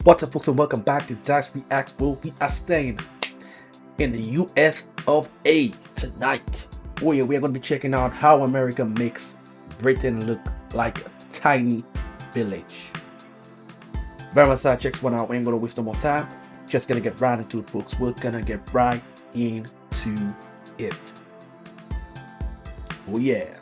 What's up, folks, and welcome back to Dyce Reacts, where we are staying in the US of A tonight. Oh yeah, we are going to be checking out how America makes Britain look like a tiny village. Very much check this one out. We ain't going to waste no more time. Just going to get right into it, folks. We're going to get right into it. Oh yeah.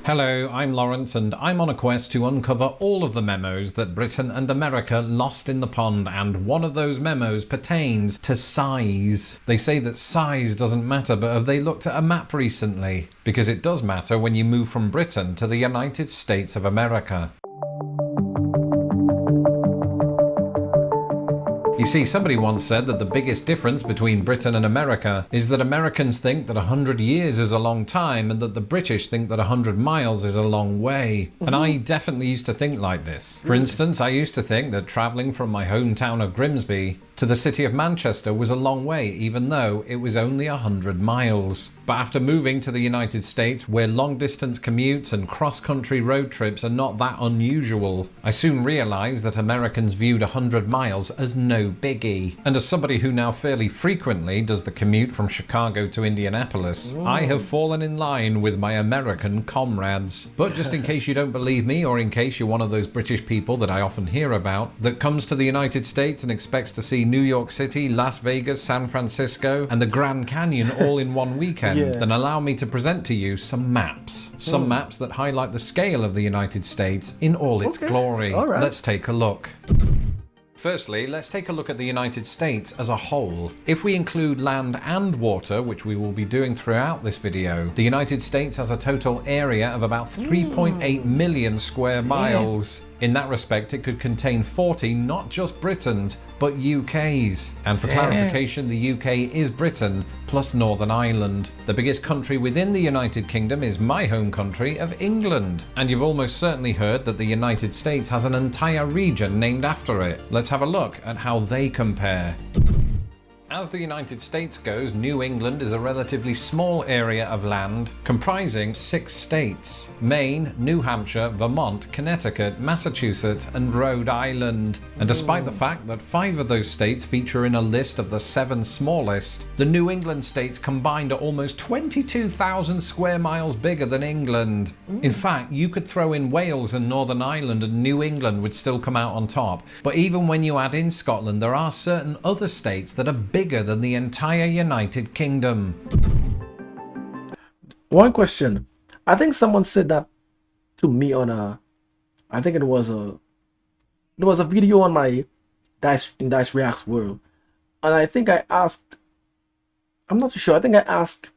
Hello, I'm Lawrence, and I'm on a quest to uncover all of the memos that Britain and America lost in the pond, and one of those memos pertains to size. They say that size doesn't matter, but have they looked at a map recently? Because it does matter when you move from Britain to the United States of America. You see, somebody once said that the biggest difference between Britain and America is that Americans think that 100 years is a long time and that the British think that 100 miles is a long way. And I definitely used to think like this. For instance, I used to think that travelling from my hometown of Grimsby to the city of Manchester was a long way, even though it was only 100 miles. But after moving to the United States, where long-distance commutes and cross-country road trips are not that unusual, I soon realised that Americans viewed 100 miles as no biggie. And as somebody who now fairly frequently does the commute from Chicago to Indianapolis, I have fallen in line with my American comrades. But just in case you don't believe me, or in case you're one of those British people that I often hear about, that comes to the United States and expects to see New York City, Las Vegas, San Francisco, and the Grand Canyon all in one weekend, then allow me to present to you some maps. Some maps that highlight the scale of the United States in all its glory. Right. Let's take a look. Firstly, let's take a look at the United States as a whole. If we include land and water, which we will be doing throughout this video, the United States has a total area of about 3.8 million square miles. In that respect, it could contain 40 not just Britons, but UKs. And for clarification, the UK is Britain plus Northern Ireland. The biggest country within the United Kingdom is my home country of England. And you've almost certainly heard that the United States has an entire region named after it. Let's have a look at how they compare. As the United States goes, New England is a relatively small area of land comprising 6 states: Maine, New Hampshire, Vermont, Connecticut, Massachusetts, and Rhode Island. And despite the fact that 5 of those states feature in a list of the 7 smallest, the New England states combined are almost 22,000 square miles bigger than England. In fact, you could throw in Wales and Northern Ireland and New England would still come out on top. But even when you add in Scotland, there are certain other states that are bigger than the entire United Kingdom. One question. I think someone said that to me on I think it was a video on my Dyce Reacts world. And I think I asked, I'm not too sure, I think I asked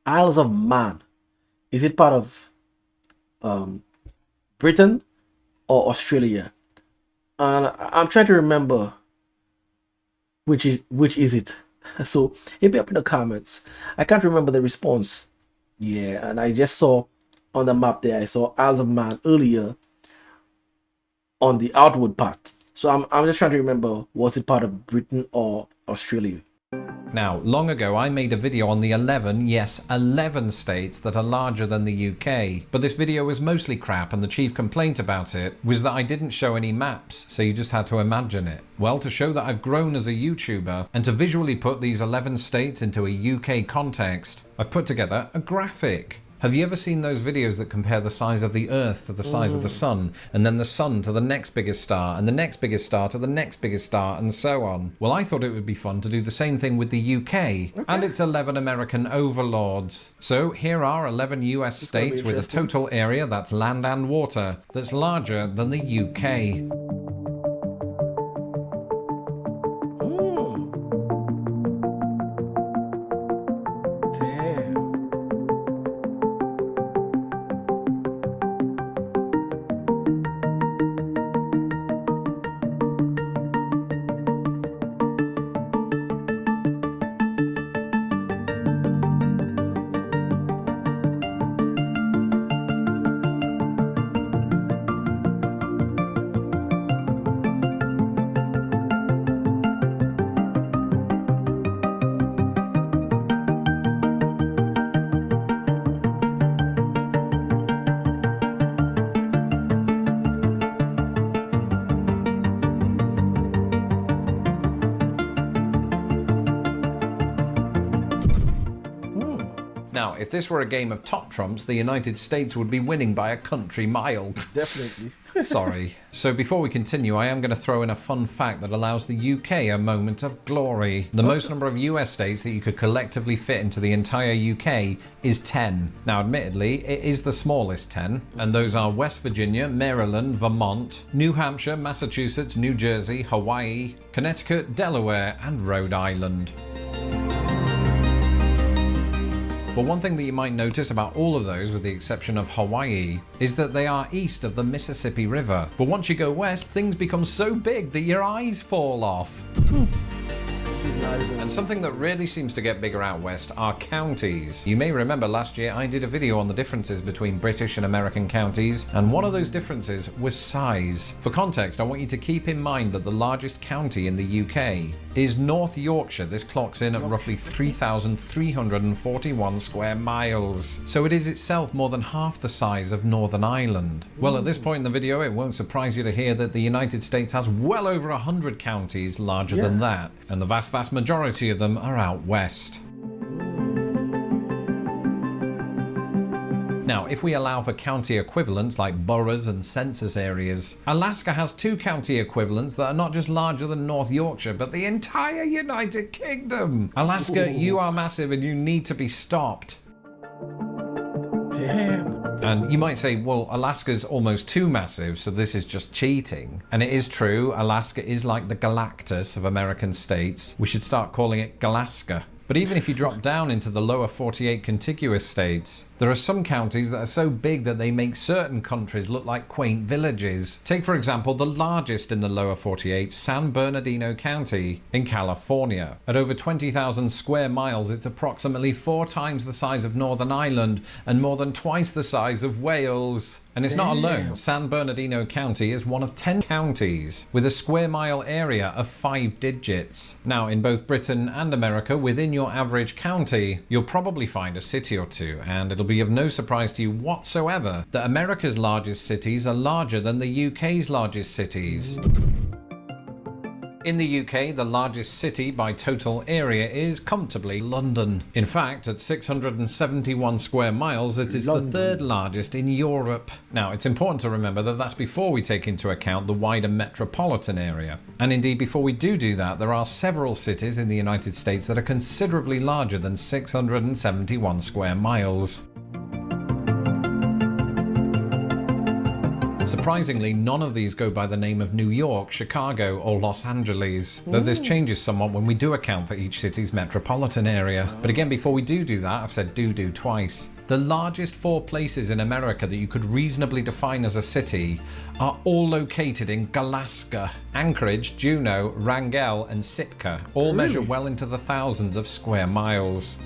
Isles of Man, is it part of Britain or Australia? And I'm trying to remember which is it. So hit me up in the comments. I can't remember the response. Yeah, and I just saw on the map there, I saw Isles of Man earlier on the outward part. So I'm just trying to remember, was it part of Britain or Australia? Now, long ago I made a video on the 11 states that are larger than the UK, but this video was mostly crap, and the chief complaint about it was that I didn't show any maps, so you just had to imagine it. Well, to show that I've grown as a YouTuber, and to visually put these 11 states into a UK context, I've put together a graphic. Have you ever seen those videos that compare the size of the Earth to the size of the Sun, and then the Sun to the next biggest star, and the next biggest star to the next biggest star, and so on? Well, I thought it would be fun to do the same thing with the UK and its 11 American overlords. So here are 11 US states with a total area, that's land and water, that's larger than the UK. Now, if this were a game of top trumps, the United States would be winning by a country mile. Definitely. Sorry. So before we continue, I am going to throw in a fun fact that allows the UK a moment of glory. The most number of US states that you could collectively fit into the entire UK is 10. Now, admittedly, it is the smallest 10, and those are West Virginia, Maryland, Vermont, New Hampshire, Massachusetts, New Jersey, Hawaii, Connecticut, Delaware, and Rhode Island. But one thing that you might notice about all of those, with the exception of Hawaii, is that they are east of the Mississippi River. But once you go west, things become so big that your eyes fall off. And something that really seems to get bigger out west are counties. You may remember last year I did a video on the differences between British and American counties, and one of those differences was size. For context, I want you to keep in mind that the largest county in the UK is North Yorkshire. This clocks in at roughly 3,341 square miles. So it is itself more than half the size of Northern Ireland. Well, at this point in the video, it won't surprise you to hear that the United States has well over 100 counties larger than that, and the vast majority of them are out west. Now, if we allow for county equivalents like boroughs and census areas, Alaska has 2 county equivalents that are not just larger than North Yorkshire, but the entire United Kingdom. Alaska, you are massive and you need to be stopped. Damn. And you might say, well, Alaska's almost too massive, so this is just cheating. And it is true, Alaska is like the Galactus of American states. We should start calling it Galaska. But even if you drop down into the lower 48 contiguous states, there are some counties that are so big that they make certain countries look like quaint villages. Take, for example, the largest in the lower 48, San Bernardino County in California. At over 20,000 square miles, it's approximately 4 times the size of Northern Ireland and more than twice the size of Wales. And it's not alone. San Bernardino County is one of 10 counties with a square mile area of 5 digits. Now, in both Britain and America, within your average county, you'll probably find a city or two, and it'll be of no surprise to you whatsoever that America's largest cities are larger than the UK's largest cities. In the UK, the largest city by total area is comfortably London. In fact, at 671 square miles, it is the 3rd largest in Europe. Now, it's important to remember that that's before we take into account the wider metropolitan area. And indeed, before we do that, there are several cities in the United States that are considerably larger than 671 square miles. Surprisingly, none of these go by the name of New York, Chicago, or Los Angeles, though this changes somewhat when we do account for each city's metropolitan area. But again, before we do that, I've said do twice. The largest 4 places in America that you could reasonably define as a city are all located in Alaska. Anchorage, Juneau, Wrangell, and Sitka all measure well into the thousands of square miles.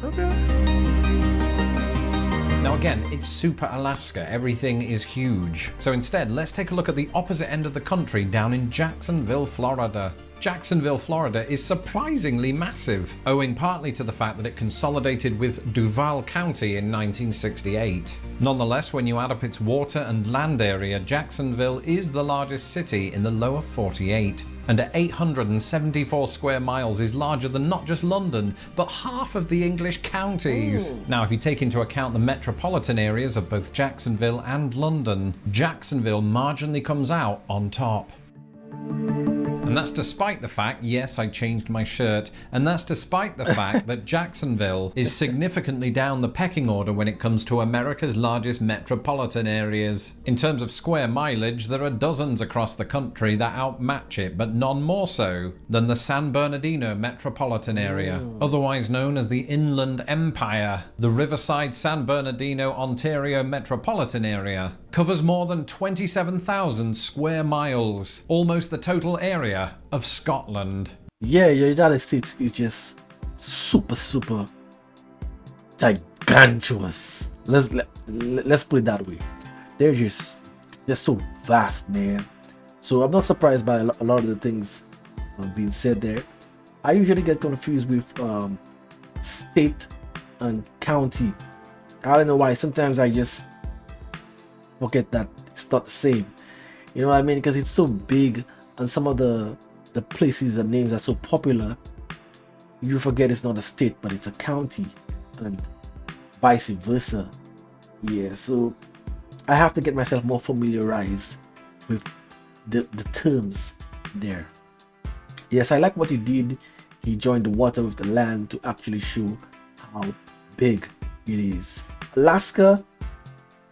Now again, it's super Alaska, everything is huge. So instead, let's take a look at the opposite end of the country down in Jacksonville, Florida. Jacksonville, Florida is surprisingly massive, owing partly to the fact that it consolidated with Duval County in 1968. Nonetheless, when you add up its water and land area, Jacksonville is the largest city in the lower 48. And at 874 square miles is larger than not just London, but half of the English counties. Now, if you take into account the metropolitan areas of both Jacksonville and London, Jacksonville marginally comes out on top. And that's despite the fact, yes, I changed my shirt, and that's despite the fact that Jacksonville is significantly down the pecking order when it comes to America's largest metropolitan areas. In terms of square mileage, there are dozens across the country that outmatch it, but none more so than the San Bernardino metropolitan area, otherwise known as the Inland Empire. The Riverside San Bernardino, Ontario metropolitan area covers more than 27,000 square miles, almost the total area of Scotland. Yeah, your United States is just super gigantuous. Let's put it that way. They're just so vast, man. So I'm not surprised by a lot of the things being said there. I usually get confused with state and county. I don't know why. Sometimes I just forget that it's not the same. You know what I mean? Because it's so big, and some of the places and names are so popular, you forget it's not a state, but it's a county. And vice versa. Yeah, so I have to get myself more familiarized with the terms there. Yes, I like what he did. He joined the water with the land to actually show how big it is. Alaska,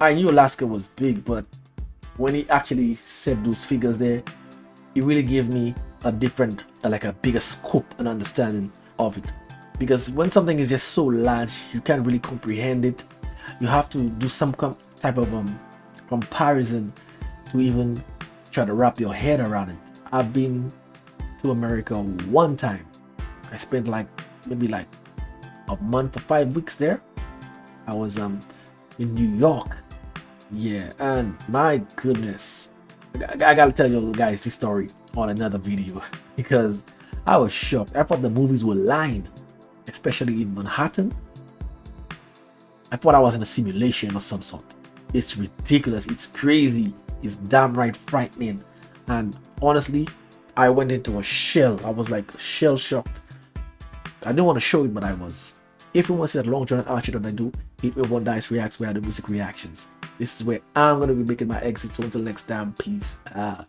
I knew Alaska was big, but when he actually said those figures there, it really gave me a different, like a bigger scope and understanding of it. Because when something is just so large, you can't really comprehend it. You have to do some type of comparison to even try to wrap your head around it. I've been to America one time. I spent like maybe like a month or 5 weeks there. I was in New York. Yeah, and my goodness, I gotta tell you guys this story on another video because I was shocked. I thought the movies were lying, especially in Manhattan. I thought I was in a simulation of some sort. It's ridiculous, it's crazy, it's downright frightening. And honestly, I went into a shell. I was like shell shocked. I didn't want to show it, but I was. If you want to see that long journey archer that I do, hit me over on Dyce Reacts where I do music reactions. This is where I'm going to be making my exit. So until next time, peace out.